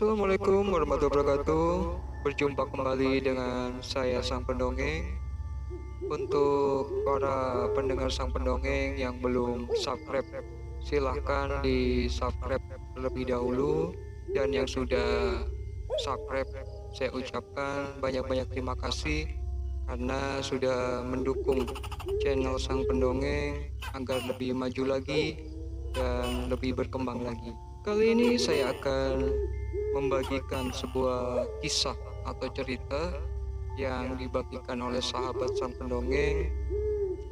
Assalamualaikum warahmatullahi wabarakatuh. Berjumpa kembali dengan saya Sang Pendongeng. Untuk para pendengar Sang Pendongeng yang belum subscribe, silahkan di subscribe terlebih dahulu. Dan yang sudah subscribe, saya ucapkan banyak-banyak terima kasih karena sudah mendukung channel Sang Pendongeng agar lebih maju lagi dan lebih berkembang lagi. Kali ini saya akan membagikan sebuah kisah atau cerita yang dibagikan oleh sahabat Sang Pendongeng.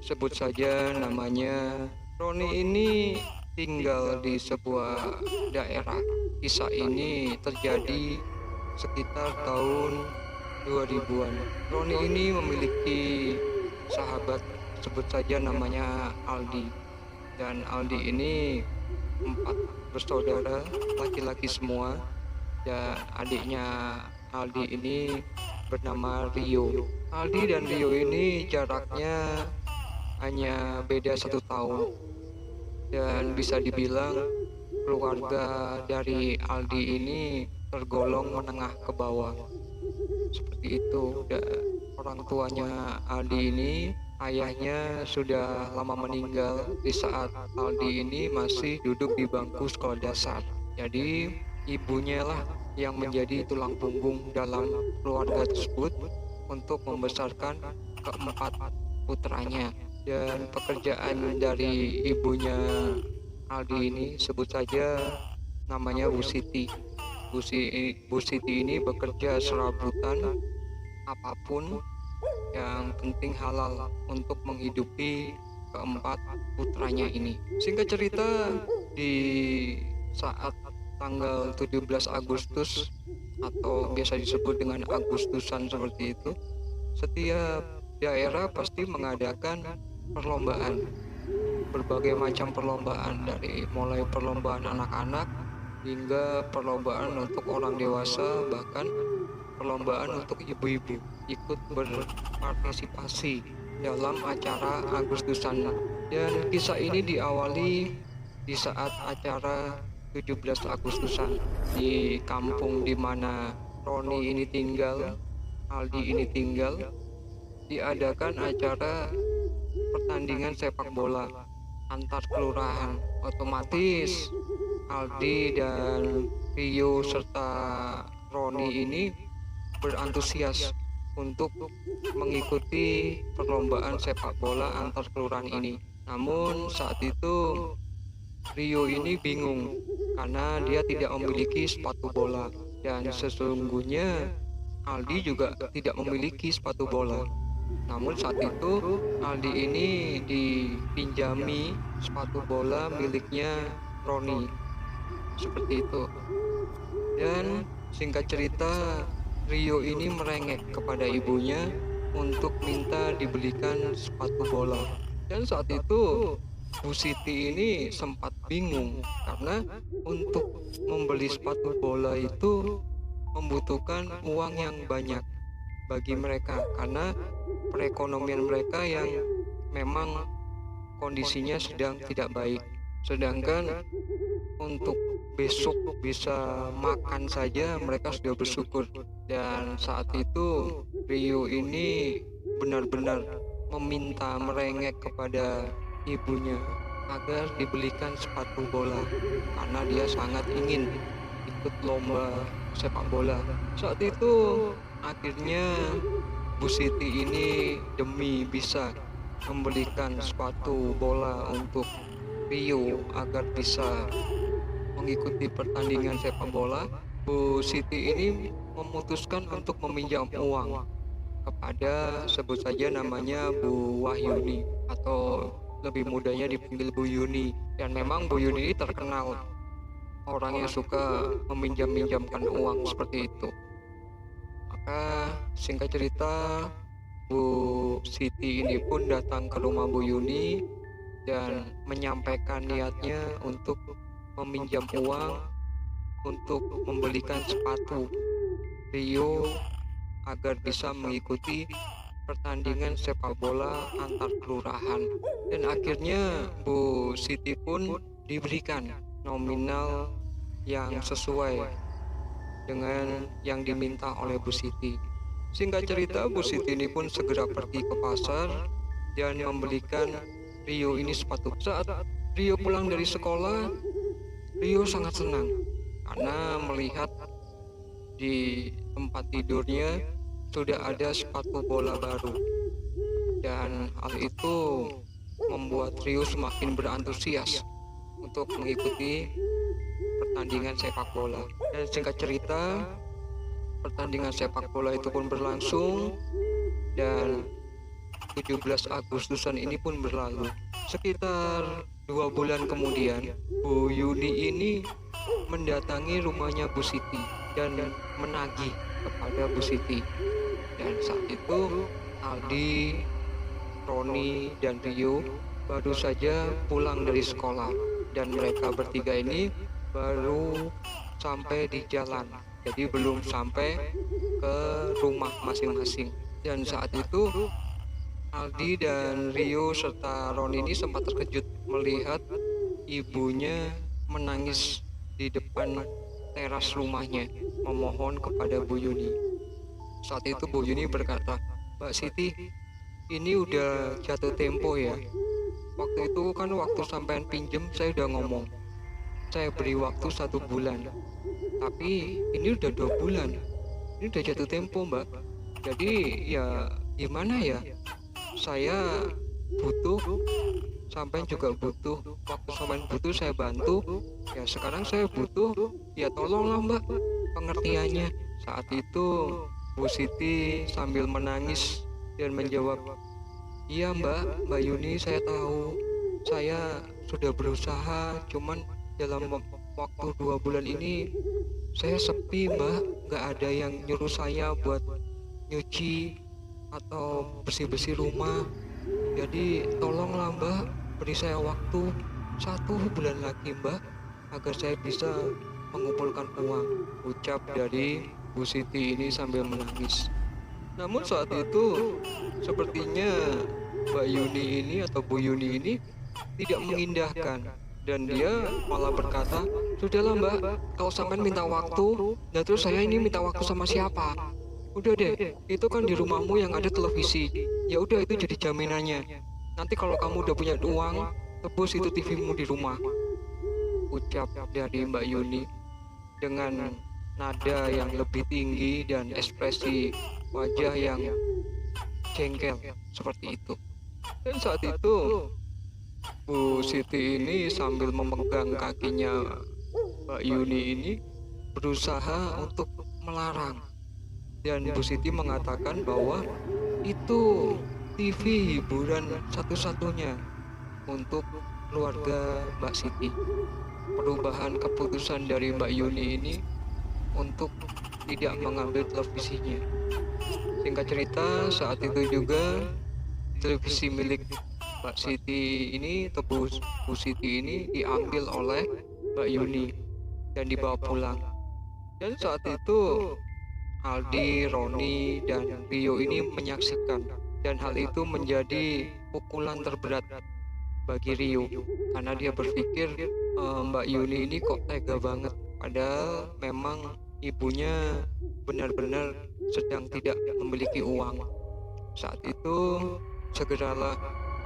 Sebut saja namanya Roni. Ini tinggal di sebuah daerah. Kisah ini terjadi sekitar tahun 2000-an. Roni ini memiliki sahabat, sebut saja namanya Aldi. Dan Aldi ini 4 bersaudara, laki-laki semua. Dan adiknya Aldi ini bernama Rio. Aldi dan Rio ini jaraknya hanya beda 1 tahun. Dan bisa dibilang keluarga dari Aldi ini tergolong menengah ke bawah. Seperti itu. Dan orang tuanya Aldi ini, ayahnya sudah lama meninggal di saat Aldi ini masih duduk di bangku sekolah dasar. Jadi ibunya lah yang menjadi tulang punggung dalam keluarga tersebut untuk membesarkan keempat putranya. Dan pekerjaan dari ibunya Aldi ini sebut saja namanya Bu Siti. Bu Siti ini bekerja serabutan, apapun yang penting halal untuk menghidupi keempat putranya ini. Singkat cerita, di saat tanggal 17 Agustus atau biasa disebut dengan Agustusan seperti itu, setiap daerah pasti mengadakan perlombaan, berbagai macam perlombaan, dari mulai perlombaan anak-anak hingga perlombaan untuk orang dewasa, bahkan perlombaan untuk ibu-ibu ikut berpartisipasi dalam acara Agustusan. Dan kisah ini diawali di saat acara 17 Agustusan di kampung di mana Roni ini tinggal, Aldi ini tinggal. Diadakan acara pertandingan sepak bola antar kelurahan. Otomatis Aldi dan Rio serta Roni ini berantusias untuk mengikuti perlombaan sepak bola antar kelurahan ini. Namun saat itu Rio ini bingung karena dia tidak memiliki sepatu bola, dan sesungguhnya Aldi juga tidak memiliki sepatu bola. Namun saat itu Aldi ini dipinjami sepatu bola miliknya Roni. Seperti itu. Dan singkat cerita, Rio ini merengek kepada ibunya untuk minta dibelikan sepatu bola. Dan saat itu Bu Siti ini sempat bingung karena untuk membeli sepatu bola itu membutuhkan uang yang banyak bagi mereka, karena perekonomian mereka yang memang kondisinya sedang tidak baik. Sedangkan untuk besok bisa makan saja mereka sudah bersyukur. Dan saat itu Rio ini benar-benar meminta, merengek kepada ibunya agar dibelikan sepatu bola karena dia sangat ingin ikut lomba sepak bola. Saat itu akhirnya Bu Siti ini demi bisa membelikan sepatu bola untuk Rio agar bisa mengikuti pertandingan sepak bola, Bu Siti ini memutuskan untuk meminjam uang kepada, sebut saja namanya Bu Wahyuni, atau lebih mudahnya dipanggil Bu Yuni. Dan memang Bu Yuni ini terkenal orang yang suka meminjam-minjamkan uang seperti itu. Maka singkat cerita, Bu Siti ini pun datang ke rumah Bu Yuni dan menyampaikan niatnya untuk meminjam uang untuk membelikan sepatu Rio agar bisa mengikuti pertandingan sepak bola antar kelurahan. Dan akhirnya Bu Siti pun diberikan nominal yang sesuai dengan yang diminta oleh Bu Siti. Singkat cerita, Bu Siti ini pun segera pergi ke pasar dan membelikan Rio ini sepatu. Saat Rio pulang dari sekolah, Rio sangat senang karena melihat di tempat tidurnya sudah ada sepatu bola baru, dan hal itu membuat Rio semakin berantusias untuk mengikuti pertandingan sepak bola. Dan singkat cerita, pertandingan sepak bola itu pun berlangsung dan 17 Agustusan ini pun berlalu. Sekitar 2 bulan kemudian, Bu Yuni ini mendatangi rumahnya Bu Siti dan menagih kepada Bu Siti. Dan saat itu Aldi, Roni, dan Rio baru saja pulang dari sekolah, dan mereka bertiga ini baru sampai di jalan, jadi belum sampai ke rumah masing-masing. Dan saat itu Aldi dan Rio serta Roni ini sempat terkejut melihat ibunya menangis di depan teras rumahnya memohon kepada Bu Yuni. Saat itu Bu Yuni berkata, "Mbak Siti, ini udah jatuh tempo ya. Waktu itu kan waktu sampean pinjem saya udah ngomong, saya beri waktu 1 bulan. Tapi ini udah 2 bulan. Ini udah jatuh tempo, Mbak. Jadi ya gimana ya? Saya butuh, sampean juga butuh. Waktu sampean butuh saya bantu. Ya sekarang saya butuh, ya tolonglah Mbak pengertiannya." Saat itu Bu Siti sambil menangis dan menjawab, "Iya Mbak Yuni, saya tahu. Saya sudah berusaha, cuman dalam waktu 2 bulan ini saya sepi Mbak. Gak ada yang nyuruh saya buat nyuci atau bersih-bersih rumah. Jadi tolonglah Mbak, beri saya waktu 1 bulan lagi Mbak, agar saya bisa mengumpulkan uang," ucap dari Bu Siti ini sambil menangis. Namun saat itu sepertinya Mbak Yuni ini atau Bu Yuni ini tidak mengindahkan, dan dia malah berkata, "Sudahlah Mbak, kalau sampean minta waktu, dan terus saya ini minta waktu sama siapa? Udah deh, itu kan di rumahmu yang ada televisi. Ya udah, itu jadi jaminannya. Nanti kalau kamu udah punya uang, tebus itu TV-mu di rumah," ucap dari Mbak Yuni dengan nada yang lebih tinggi dan ekspresi wajah yang jengkel seperti itu. Dan saat itu Bu Siti ini sambil memegang kakinya Mbak Yuni ini berusaha untuk melarang, dan Bu Siti mengatakan bahwa itu TV hiburan satu-satunya untuk keluarga Mbak Siti. Perubahan keputusan dari Mbak Yuni ini untuk tidak mengambil televisinya. Singkat cerita, saat itu juga televisi milik Mbak Siti ini, Bu Siti ini diambil oleh Mbak Yuni dan dibawa pulang. Dan saat itu Aldi, Roni, dan Rio ini menyaksikan, dan hal itu menjadi pukulan terberat bagi Rio karena dia berpikir, Mbak Yuni ini kok tega banget, padahal memang ibunya benar-benar sedang tidak memiliki uang. Saat itu segeralah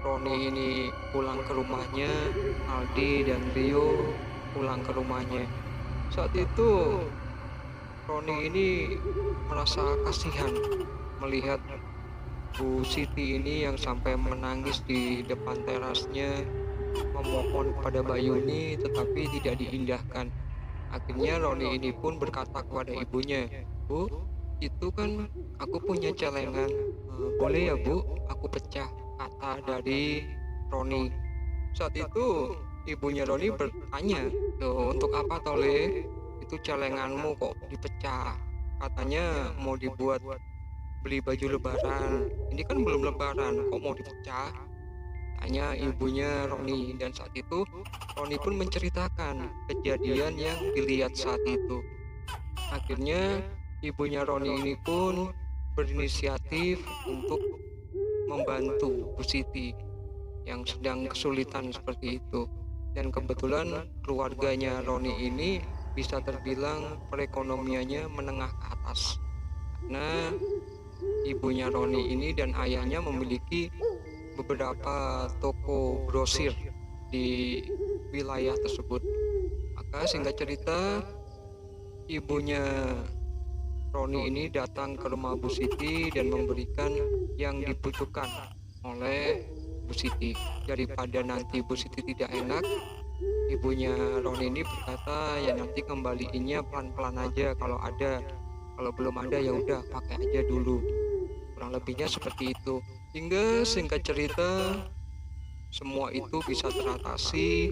Roni ini pulang ke rumahnya, Aldi dan Rio pulang ke rumahnya. Saat itu Roni ini merasa kasihan melihat Bu Siti ini yang sampai menangis di depan terasnya memohon kepada Mbak Yuni tetapi tidak diindahkan. Akhirnya Roni ini pun berkata kepada ibunya, "Bu, itu kan aku punya celengan, boleh ya Bu aku pecah," kata dari Roni. Saat itu ibunya Roni bertanya, "Untuk apa Tole? Itu celenganmu kok dipecah? Katanya mau dibuat beli baju lebaran. Ini kan belum lebaran, kok mau dipecah?" tanya ibunya Roni. Dan saat itu Roni pun menceritakan kejadian yang dilihat saat itu. Akhirnya ibunya Roni ini pun berinisiatif untuk membantu Bu Siti yang sedang kesulitan seperti itu. Dan kebetulan keluarganya Roni ini bisa terbilang perekonomiannya menengah ke atas. Nah, ibunya Roni ini dan ayahnya memiliki beberapa toko grosir di wilayah tersebut. Maka singkat cerita, ibunya Roni ini datang ke rumah Bu Siti dan memberikan yang dibutuhkan oleh Bu Siti. Daripada nanti Bu Siti tidak enak, ibunya Roni ini berkata, ya nanti kembaliinnya pelan-pelan aja kalau ada. Kalau belum ada ya udah pakai aja dulu. Kurang lebihnya seperti itu. Hingga singkat cerita, semua itu bisa teratasi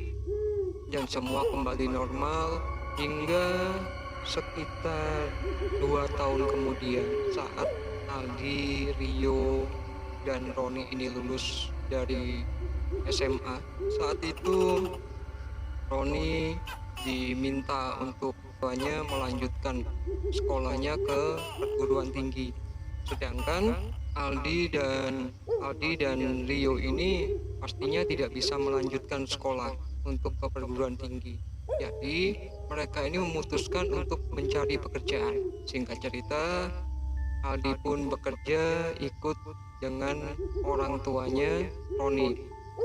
dan semua kembali normal hingga sekitar 2 tahun kemudian saat Aldi, Rio, dan Roni ini lulus dari SMA. Saat itu Roni diminta untuk tuanya melanjutkan sekolahnya ke perguruan tinggi. Sedangkan Aldi dan Rio ini pastinya tidak bisa melanjutkan sekolah untuk ke perguruan tinggi. Jadi mereka ini memutuskan untuk mencari pekerjaan. Singkat cerita, Aldi pun bekerja ikut dengan orang tuanya Roni.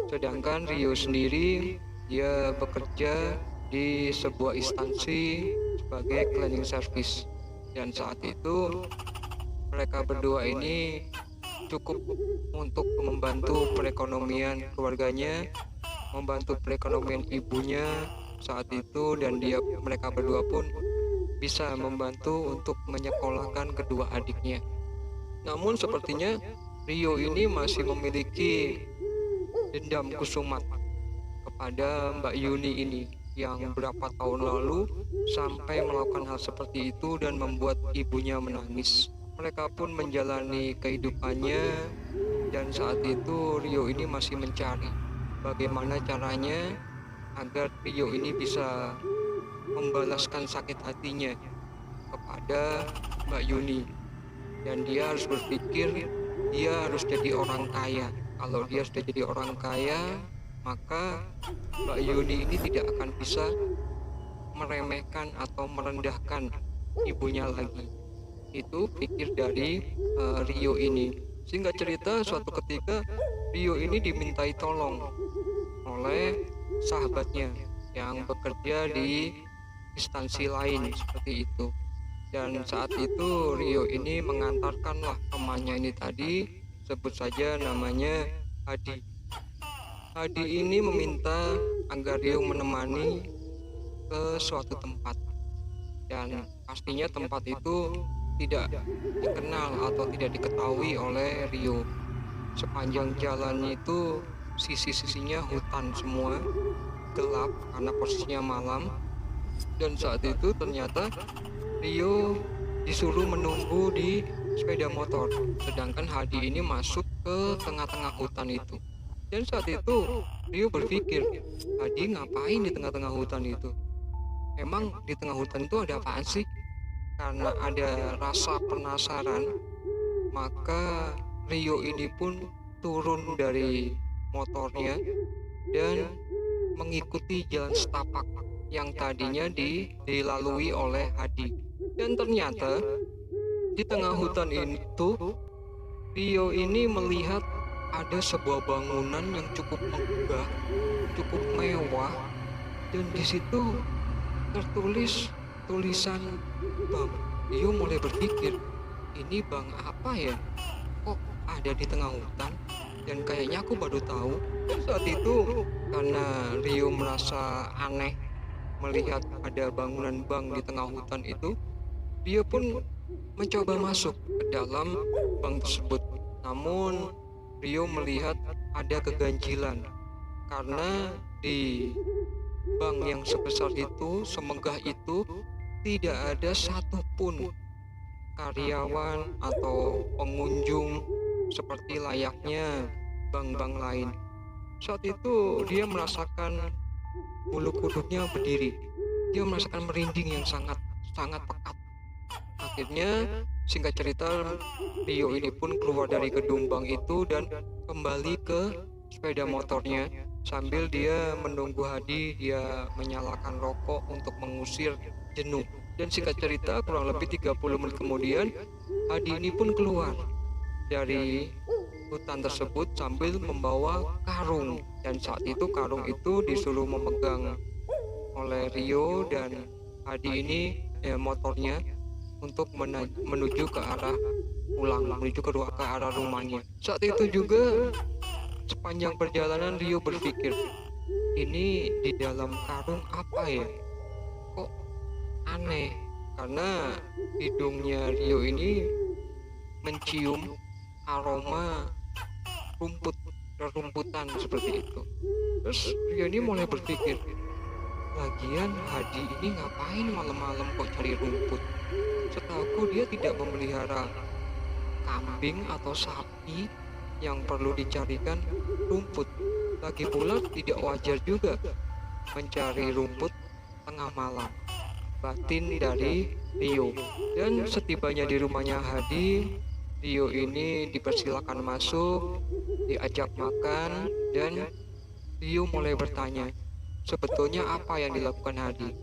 Sedangkan Rio sendiri dia bekerja di sebuah instansi sebagai cleaning service. Dan saat itu mereka berdua ini cukup untuk membantu perekonomian keluarganya, membantu perekonomian ibunya saat itu, dan mereka berdua pun bisa membantu untuk menyekolahkan kedua adiknya. Namun sepertinya Rio ini masih memiliki dendam kusumat kepada Mbak Yuni ini yang berapa tahun lalu sampai melakukan hal seperti itu dan membuat ibunya menangis. Mereka pun menjalani kehidupannya dan saat itu Rio ini masih mencari bagaimana caranya agar Rio ini bisa membalaskan sakit hatinya kepada Mbak Yuni, dan dia harus berpikir dia harus jadi orang kaya. Kalau dia sudah jadi orang kaya, maka Mbak Yuni ini tidak akan bisa meremehkan atau merendahkan ibunya lagi. Itu pikir dari Rio ini. Singkat cerita, suatu ketika Rio ini dimintai tolong oleh sahabatnya yang bekerja di instansi lain seperti itu. Dan saat itu Rio ini mengantarkanlah temannya ini tadi, sebut saja namanya Hadi. Hadi ini meminta agar Rio menemani ke suatu tempat, dan pastinya tempat itu tidak dikenal atau tidak diketahui oleh Rio. Sepanjang jalannya itu sisi-sisinya hutan semua, gelap karena posisinya malam. Dan saat itu ternyata Rio disuruh menunggu di sepeda motor, sedangkan Hadi ini masuk ke tengah-tengah hutan itu. Dan saat itu Rio berpikir, Hadi ngapain di tengah-tengah hutan itu? Emang di tengah hutan itu ada apaan sih? Karena ada rasa penasaran, maka Rio ini pun turun dari motornya dan mengikuti jalan setapak yang tadinya dilalui oleh Hadi. Dan ternyata di tengah hutan itu Rio ini melihat ada sebuah bangunan yang cukup megah, cukup mewah, dan di situ tertulis tulisan bank. Rio mulai berpikir, ini bank apa ya? Kok ada di tengah hutan? Dan kayaknya aku baru tahu. Dan saat itu karena Rio merasa aneh melihat ada bangunan bank di tengah hutan itu, dia pun mencoba masuk ke dalam bank tersebut. Namun Rio melihat ada keganjilan karena di bank yang sebesar itu, semegah itu, tidak ada satupun karyawan atau pengunjung seperti layaknya bank-bank lain. Saat itu dia merasakan bulu kuduknya berdiri. Dia merasakan merinding yang sangat pekat. Akhirnya singkat cerita Rio ini pun keluar dari gedung bank itu dan kembali ke sepeda motornya. Sambil dia menunggu Hadi, dia menyalakan rokok untuk mengusir jenuh. Dan singkat cerita, kurang lebih 30 menit kemudian, Hadi ini pun keluar dari hutan tersebut sambil membawa karung. Dan saat itu karung itu disuruh memegang oleh Rio dan Hadi ini motornya untuk menuju ke arah pulang, menuju ke arah rumahnya. Saat itu juga sepanjang perjalanan Rio berpikir, ini di dalam karung apa ya? Kok aneh? Karena hidungnya Rio ini mencium aroma rerumputan seperti itu. Terus Rio ini mulai berpikir, lagian Hadi ini ngapain malam-malam kok cari rumput? Setahuku dia tidak memelihara kambing atau sapi yang perlu dicarikan rumput. Lagi pula tidak wajar juga mencari rumput tengah malam. Batin dari Rio. Dan setibanya di rumahnya Hadi, Rio ini dipersilakan masuk, diajak makan, dan Rio mulai bertanya, sebetulnya apa yang dilakukan Hadi?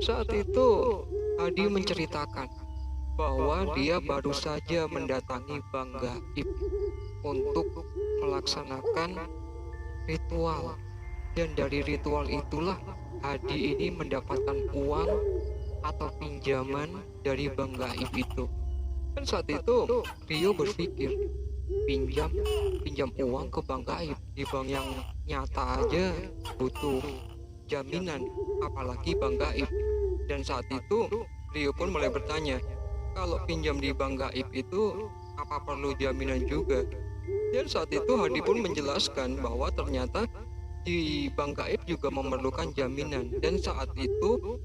Saat itu Hadi menceritakan bahwa dia baru saja mendatangi Bang Gaib untuk melaksanakan ritual, dan dari ritual itulah Hadi ini mendapatkan uang atau pinjaman dari Bang Gaib itu. Dan saat itu Rio berpikir, pinjam uang ke Bang Gaib, di bank yang nyata aja butuh jaminan, apalagi Bang Gaib. Dan saat itu Rio pun mulai bertanya, kalau pinjam di Bang Gaib itu apa perlu jaminan juga? Dan saat itu Hadi pun menjelaskan bahwa ternyata di Bang Gaib juga memerlukan jaminan. Dan saat itu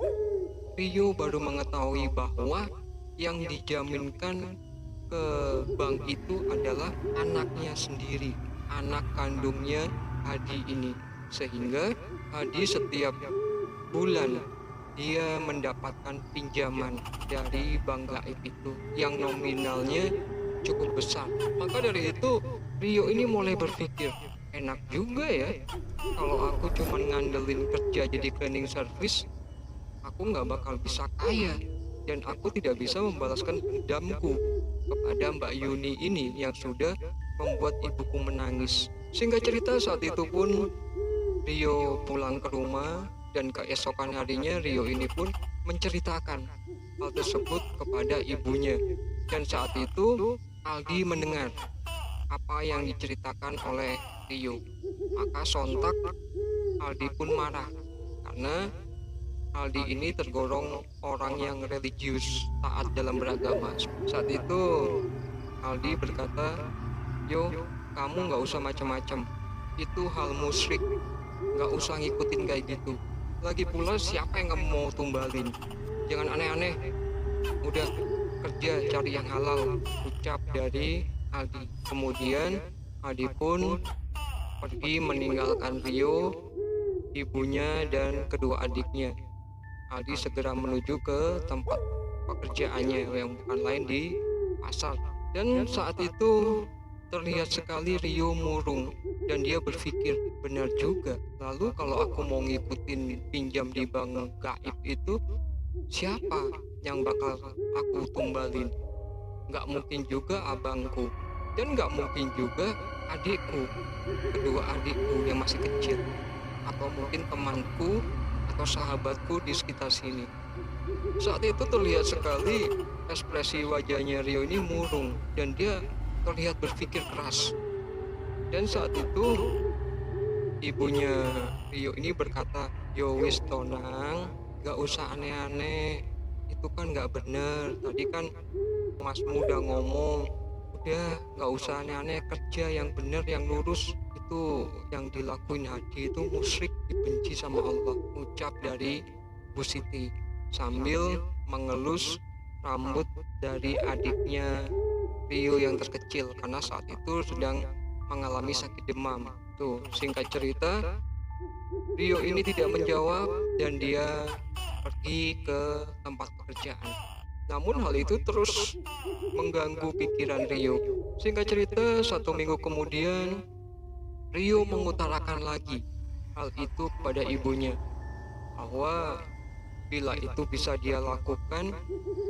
Rio baru mengetahui bahwa yang dijaminkan ke bank itu adalah anaknya sendiri, anak kandungnya Hadi ini. Sehingga Hadi setiap bulan dia mendapatkan pinjaman dari Bang Gaib itu yang nominalnya cukup besar. Maka dari itu Rio ini mulai berpikir, enak juga ya kalau aku cuma ngandelin kerja jadi cleaning service, aku nggak bakal bisa kaya dan aku tidak bisa membalaskan dendamku kepada Mbak Yuni ini yang sudah membuat ibuku menangis. Singkat cerita, saat itu pun Rio pulang ke rumah, dan keesokan harinya Rio ini pun menceritakan hal tersebut kepada ibunya. Dan saat itu Aldi mendengar apa yang diceritakan oleh Rio. Maka sontak Aldi pun marah karena Aldi ini tergolong orang yang religius, taat dalam beragama. Saat itu Aldi berkata, "Yo, kamu nggak usah macam-macam. Itu hal musyrik. Nggak usah ngikutin kayak gitu. Lagi pula siapa yang kamu mau tumbalin? Jangan aneh-aneh. Udah kerja cari yang halal," ucap dari Aldi. Kemudian Aldi pun pergi meninggalkan Rio, ibunya, dan kedua adiknya. Aldi segera menuju ke tempat pekerjaannya yang bukan lain di pasar. Dan saat itu terlihat sekali Rio murung dan dia berpikir, benar juga. Lalu kalau aku mau ngikutin pinjam di Bang Gaib itu, siapa yang bakal aku tumbalin? Nggak mungkin juga abangku, dan nggak mungkin juga adikku, kedua adikku yang masih kecil, atau mungkin temanku atau sahabatku di sekitar sini. Saat itu terlihat sekali ekspresi wajahnya Rio ini murung dan dia terlihat berpikir keras. Dan saat itu ibunya Rio ini berkata, "Yo wis tonang, gak usah aneh-aneh, itu kan gak bener. Tadi kan masmu udah ngomong, udah gak usah aneh-aneh, kerja yang bener, yang lurus. Itu yang dilakuin Hadi itu musyrik, dibenci sama Allah," ucap dari Bu Siti sambil mengelus rambut dari adiknya Rio yang terkecil karena saat itu sedang mengalami sakit demam. Tuh, singkat cerita, Rio ini tidak menjawab dan dia pergi ke tempat pekerjaan. Namun hal itu terus mengganggu pikiran Rio. Singkat cerita, 1 minggu kemudian Rio mengutarakan lagi hal itu kepada ibunya, bahwa Bila itu bisa dia lakukan,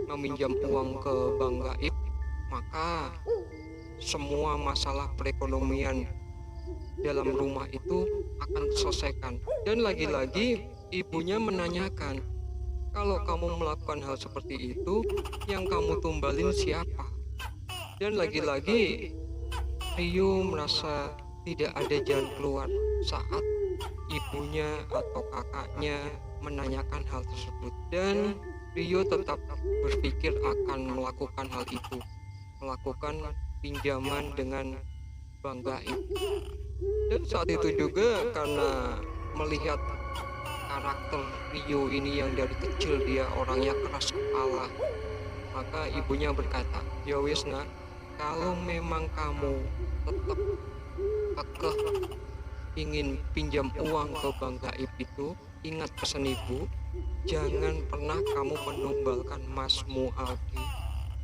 meminjam uang ke bank gaib, maka semua masalah perekonomian dalam rumah itu akan terselesaikan. Dan lagi-lagi ibunya menanyakan, kalau kamu melakukan hal seperti itu, yang kamu tumbalin siapa? Dan lagi-lagi Rio merasa tidak ada jalan keluar saat ibunya atau kakaknya menanyakan hal tersebut. Dan Rio tetap berpikir akan melakukan hal itu, melakukan pinjaman dengan bank gaib. Dan saat itu juga karena melihat karakter Rio ini yang dari kecil dia orangnya keras kepala, maka ibunya berkata, "Ya wis nak, kalau memang kamu tetap kekeh ingin pinjam uang ke bank gaib itu, ingat pesan ibu, jangan pernah kamu menumbalkan masmu Aldi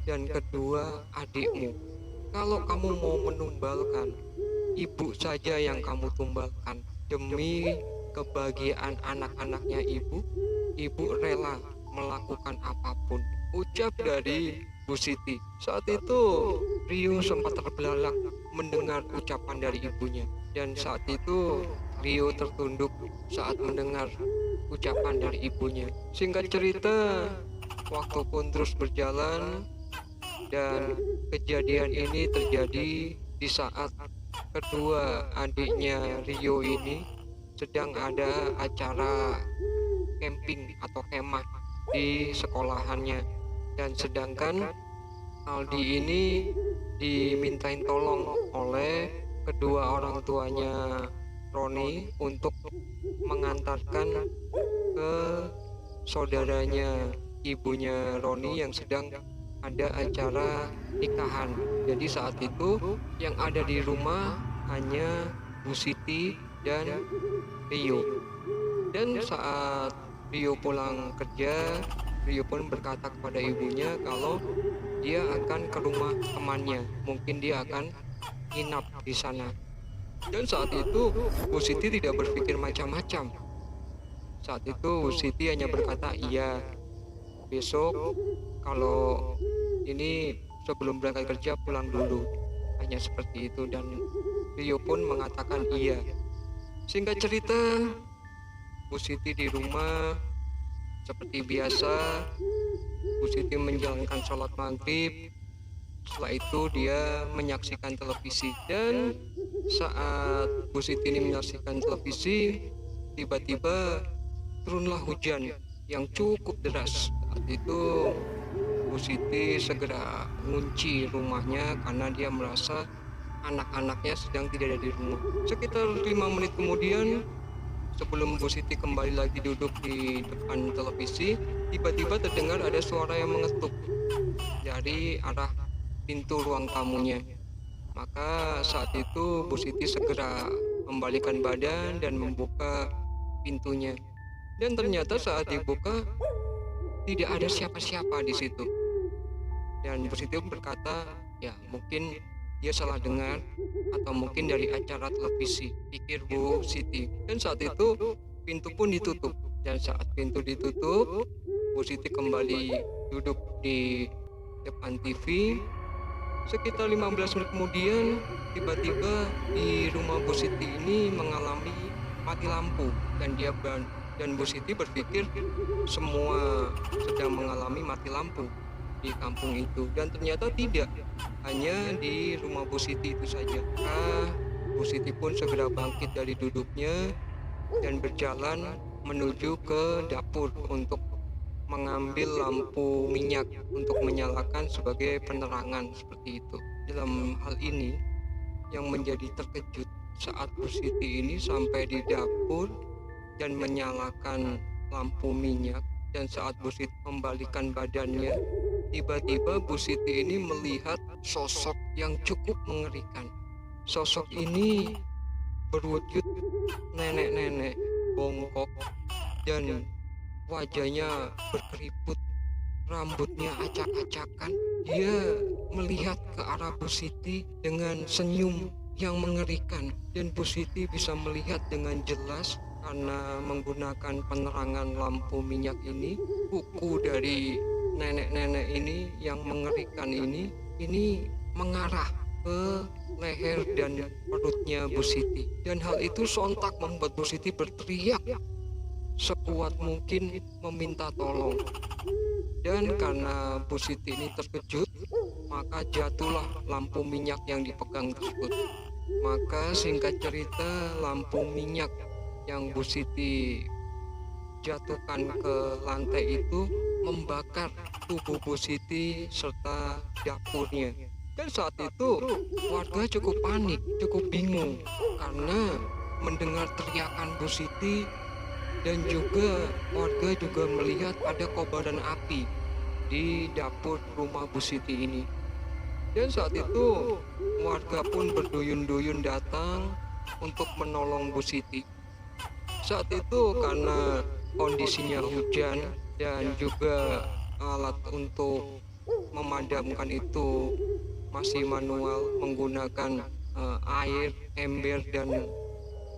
dan kedua adikmu. Kalau kamu mau menumbalkan, ibu saja yang kamu tumbalkan. Demi kebahagiaan anak-anaknya ibu rela melakukan apapun," ucap dari Bu Siti. Saat itu Rio sempat terbelalak mendengar ucapan dari ibunya, dan saat itu Rio tertunduk saat mendengar ucapan dari ibunya. Singkat cerita, waktu pun terus berjalan dan kejadian ini terjadi di saat kedua adiknya Rio ini sedang ada acara camping atau kemah di sekolahannya, dan sedangkan Aldi ini dimintain tolong oleh kedua orang tuanya Roni untuk mengantarkan ke saudaranya ibunya Roni yang sedang ada acara nikahan. Jadi saat itu yang ada di rumah hanya Bu Siti dan Rio. Dan saat Rio pulang kerja, Rio pun berkata kepada ibunya kalau dia akan ke rumah temannya, mungkin dia akan nginap di sana. Dan saat itu Bu Siti tidak berpikir macam-macam. Saat itu Bu Siti hanya berkata, "Iya, besok kalau ini sebelum berangkat kerja pulang dulu." Hanya seperti itu, dan Rio pun mengatakan iya. Singkat cerita, Bu Siti di rumah seperti biasa. Bu Siti menjalankan sholat maghrib. Setelah itu dia menyaksikan televisi, dan saat Bu Siti ini menyaksikan televisi, tiba-tiba turunlah hujan yang cukup deras. Saat itu Bu Siti segera mengunci rumahnya karena dia merasa anak-anaknya sedang tidak ada di rumah. Sekitar 5 menit kemudian, sebelum Bu Siti kembali lagi duduk di depan televisi, tiba-tiba terdengar ada suara yang mengetuk dari arah pintu ruang tamunya. Maka saat itu Bu Siti segera membalikan badan dan membuka pintunya. Dan ternyata saat dibuka tidak ada siapa-siapa di situ. Dan Bu Siti berkata, ya mungkin dia salah dengar atau mungkin dari acara televisi, pikir Bu Siti. Dan saat itu pintu pun ditutup. Dan saat pintu ditutup, Bu Siti kembali duduk di depan TV. Sekitar 15 menit kemudian, tiba-tiba di rumah Bu Siti ini mengalami mati lampu, dan Bu Siti berpikir semua sedang mengalami mati lampu di kampung itu, dan ternyata tidak, hanya di rumah Bu Siti itu saja. Bu Siti pun segera bangkit dari duduknya dan berjalan menuju ke dapur untuk mengambil lampu minyak untuk menyalakan sebagai penerangan seperti itu. Dalam hal ini yang menjadi terkejut saat Bu Siti ini sampai di dapur dan menyalakan lampu minyak, dan saat Bu Siti membalikan badannya, tiba-tiba Bu Siti ini melihat sosok yang cukup mengerikan. Sosok ini berwujud nenek-nenek bongkok dan wajahnya berkeriput, rambutnya acak-acakan. Dia melihat ke arah Bu Siti dengan senyum yang mengerikan, dan Bu Siti bisa melihat dengan jelas karena menggunakan penerangan lampu minyak ini, kuku dari nenek-nenek ini yang mengerikan ini mengarah ke leher dan perutnya Bu Siti. Dan hal itu sontak membuat Bu Siti berteriak sekuat mungkin meminta tolong. Dan karena Bu Siti ini terkejut, maka jatuhlah lampu minyak yang dipegang tersebut. Maka singkat cerita, lampu minyak yang Bu Siti jatuhkan ke lantai itu membakar tubuh Bu Siti serta dapurnya. Dan saat itu warga cukup panik, cukup bingung karena mendengar teriakan Bu Siti, dan juga warga juga melihat ada kobaran api di dapur rumah Bu Siti ini. Dan saat itu warga pun berduyun-duyun datang untuk menolong Bu Siti. Saat itu karena kondisinya hujan dan juga alat untuk memadamkan itu masih manual menggunakan air, ember dan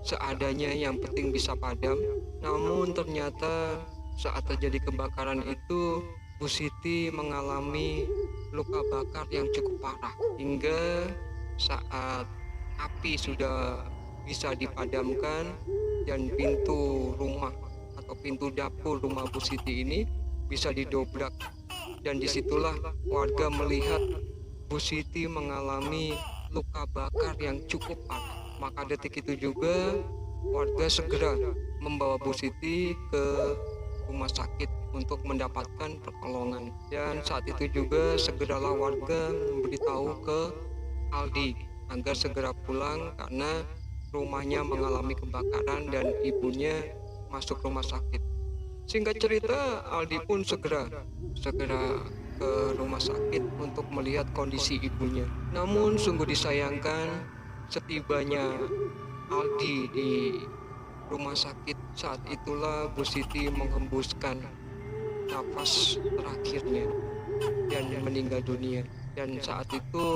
seadanya yang penting bisa padam. Namun ternyata saat terjadi kebakaran itu Bu Siti mengalami luka bakar yang cukup parah, hingga saat api sudah bisa dipadamkan dan pintu rumah atau pintu dapur rumah Bu Siti ini bisa didobrak, dan disitulah warga melihat Bu Siti mengalami luka bakar yang cukup parah. Maka detik itu juga warga segera membawa Bu Siti ke rumah sakit untuk mendapatkan pertolongan. Dan saat itu juga segeralah warga memberitahu ke Aldi agar segera pulang karena rumahnya mengalami kebakaran dan ibunya masuk rumah sakit. Singkat cerita, Aldi pun segera ke rumah sakit untuk melihat kondisi ibunya. Namun sungguh disayangkan, setibanya Aldi di rumah sakit, saat itulah Bu Siti menghembuskan nafas terakhirnya dan meninggal dunia. Dan saat itu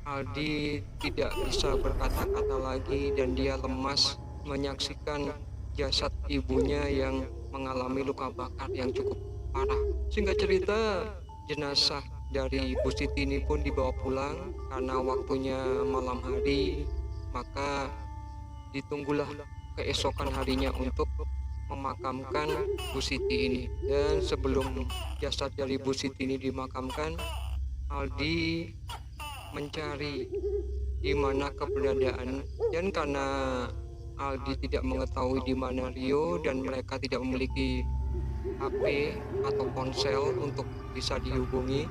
Aldi tidak bisa berkata-kata lagi dan dia lemas menyaksikan jasad ibunya yang mengalami luka bakar yang cukup parah. Singkat cerita, jenazah dari Bu Siti ini pun dibawa pulang karena waktunya malam hari, maka ditunggulah keesokan harinya untuk memakamkan Bu Siti ini. Dan sebelum jasad dari Bu Siti ini dimakamkan, Aldi mencari di mana keberadaan, dan karena Aldi tidak mengetahui di mana Rio dan mereka tidak memiliki HP atau ponsel untuk bisa dihubungi,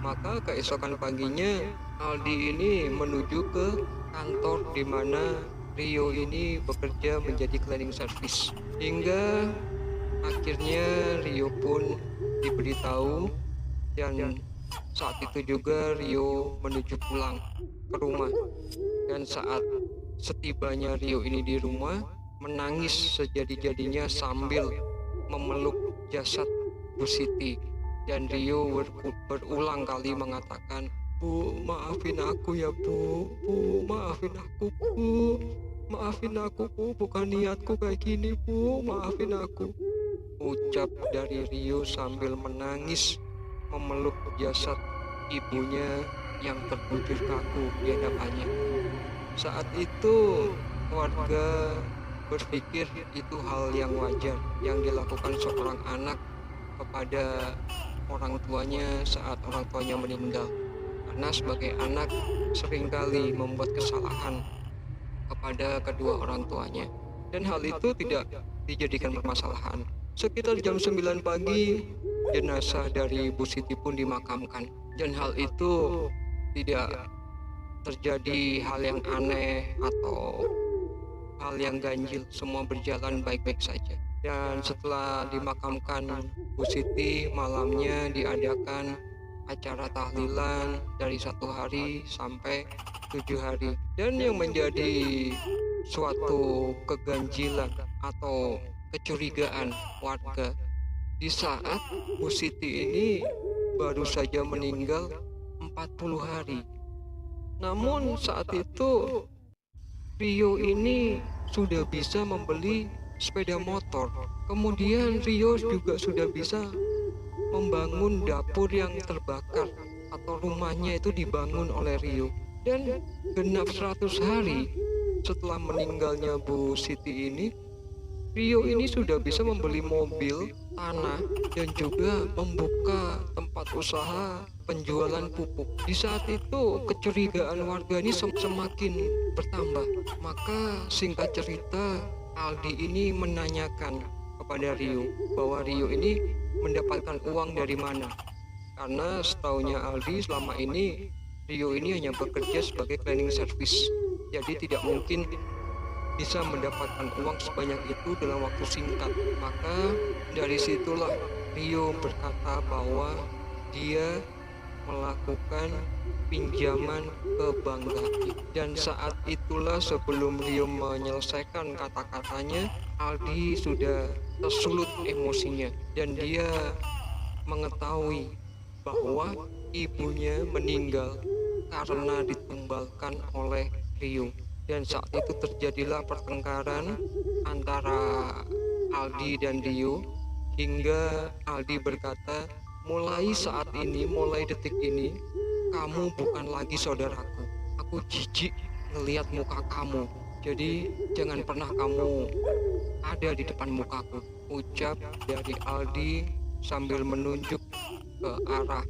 maka keesokan paginya Aldi ini menuju ke kantor di mana Rio ini bekerja menjadi cleaning service. Hingga akhirnya Rio pun diberitahu, dan saat itu juga Rio menuju pulang ke rumah. Dan saat setibanya Rio ini di rumah, menangis sejadi-jadinya sambil memeluk jasad Bu Siti. Dan Rio berulang kali mengatakan, "Bu, maafin aku ya Bu, Bu, maafin aku Bu, maafin aku Bu, bukan niatku kayak gini Bu, maafin aku," ucap dari Rio sambil menangis memeluk jasad ibunya yang terbujur kaku di hadapannya. Saat itu warga berpikir itu hal yang wajar yang dilakukan seorang anak kepada orang tuanya saat orang tuanya meninggal, karena sebagai anak seringkali membuat kesalahan kepada kedua orang tuanya, dan hal itu tidak dijadikan permasalahan. Sekitar jam 9 pagi, jenazah dari Bu Siti pun dimakamkan, dan hal itu tidak terjadi hal yang aneh atau hal yang ganjil, semua berjalan baik-baik saja. Dan setelah dimakamkan Bu Siti, malamnya diadakan acara tahlilan dari 1 hari sampai 7 hari. Dan yang menjadi suatu keganjilan atau kecurigaan warga, di saat Bu Siti ini baru saja meninggal 40 hari. Namun saat itu Rio ini sudah bisa membeli sepeda motor. Kemudian Rio juga sudah bisa membangun dapur yang terbakar atau rumahnya itu dibangun oleh Rio. Dan genap 100 hari setelah meninggalnya Bu Siti ini, Rio ini sudah bisa membeli mobil, tanah, dan juga membuka tempat usaha penjualan pupuk. Di saat itu kecurigaan warga ini semakin bertambah. Maka singkat cerita, Aldi ini menanyakan kepada Rio bahwa Rio ini mendapatkan uang dari mana. Karena setaunya Aldi selama ini Rio ini hanya bekerja sebagai cleaning service. Jadi tidak mungkin bisa mendapatkan uang sebanyak itu dalam waktu singkat. Maka dari situlah Rio berkata bahwa dia melakukan pinjaman ke Bank Gaib. Dan saat itulah sebelum Rio menyelesaikan kata-katanya, Aldi sudah tersulut emosinya dan dia mengetahui bahwa ibunya meninggal karena ditumbalkan oleh Rio. Dan saat itu terjadilah pertengkaran antara Aldi dan Rio hingga Aldi berkata, mulai saat ini, mulai detik ini, kamu bukan lagi saudaraku. Aku jijik ngelihat muka kamu. Jadi jangan pernah kamu ada di depan mukaku, ucap dari Aldi sambil menunjuk ke arah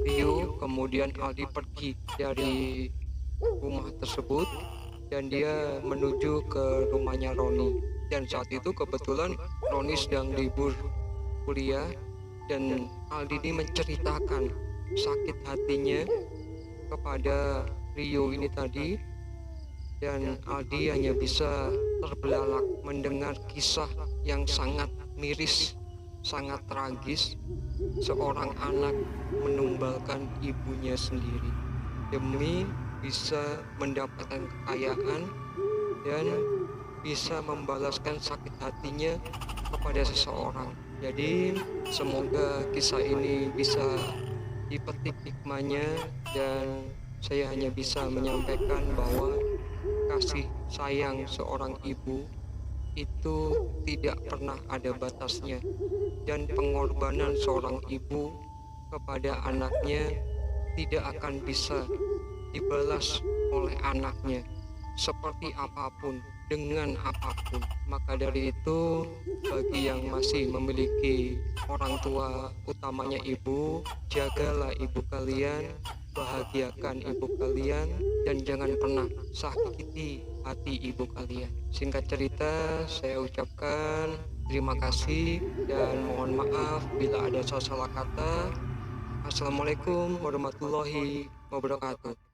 Rio. Kemudian Aldi pergi dari rumah tersebut dan dia menuju ke rumahnya Roni. Dan saat itu kebetulan Roni sedang libur kuliah dan Aldi ini menceritakan sakit hatinya kepada Rio ini tadi. Dan Aldi hanya bisa terbelalak mendengar kisah yang sangat miris, sangat tragis, seorang anak menumbalkan ibunya sendiri demi bisa mendapatkan kekayaan dan bisa membalaskan sakit hatinya kepada seseorang. Jadi semoga kisah ini bisa dipetik hikmahnya, dan saya hanya bisa menyampaikan bahwa kasih sayang seorang ibu itu tidak pernah ada batasnya, dan pengorbanan seorang ibu kepada anaknya tidak akan bisa dibalas oleh anaknya seperti apapun, dengan apapun. Maka dari itu, bagi yang masih memiliki orang tua, utamanya ibu, jagalah ibu kalian, bahagiakan ibu kalian, dan jangan pernah sakiti hati ibu kalian. Singkat cerita, saya ucapkan terima kasih dan mohon maaf bila ada salah kata. Assalamualaikum warahmatullahi wabarakatuh.